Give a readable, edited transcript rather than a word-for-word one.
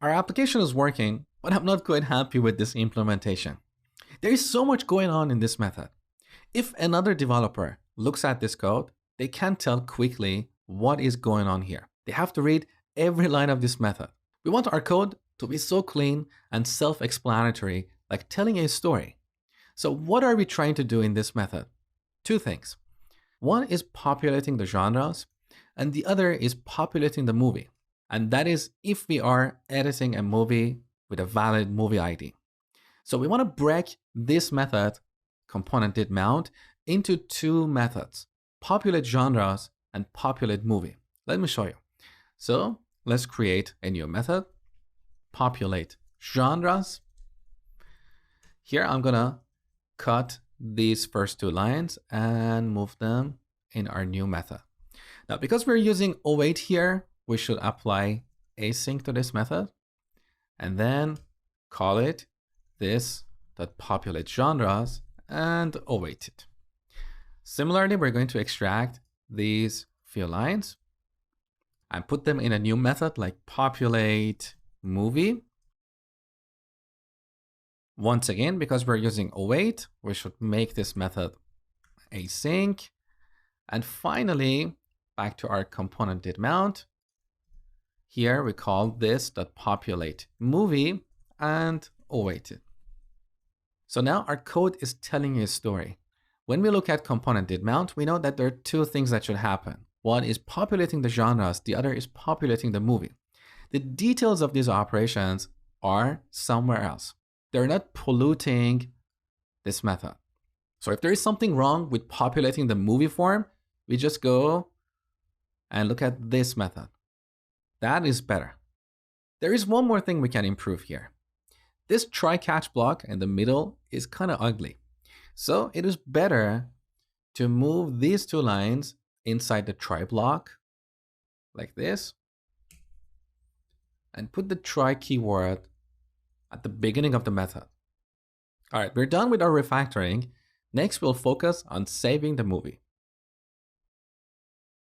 Our application is working, but I'm not quite happy with this implementation. There is so much going on in this method. If another developer looks at this code, they can't tell quickly what is going on here. They have to read every line of this method. We want our code to be so clean and self-explanatory, like telling a story. So what are we trying to do in this method? Two things. One is populating the genres, and the other is populating the movie. And that is if we are editing a movie with a valid movie ID. So we want to break this method, component did mount, into two methods, populate genres and populate movie. Let me show you. So let's create a new method, populate genres. Here I'm gonna cut these first two lines and move them in our new method. Now, because we're using await here, we should apply async to this method and then call it this.populate genres and await it. Similarly, we're going to extract these few lines and put them in a new method like populate movie. Once again, because we're using await, we should make this method async. And finally, back to our component did mount. Here we call this.populate movie and await it. So now our code is telling a story. When we look at component did mount, we know that there are two things that should happen. One is populating the genres, the other is populating the movie. The details of these operations are somewhere else. They're not polluting this method. So if there is something wrong with populating the movie form, we just go and look at this method. That is better. There is one more thing we can improve here. This try catch block in the middle is kind of ugly. So it is better to move these two lines inside the try block like this and put the try keyword at the beginning of the method. All right, we're done with our refactoring. Next, we'll focus on saving the movie.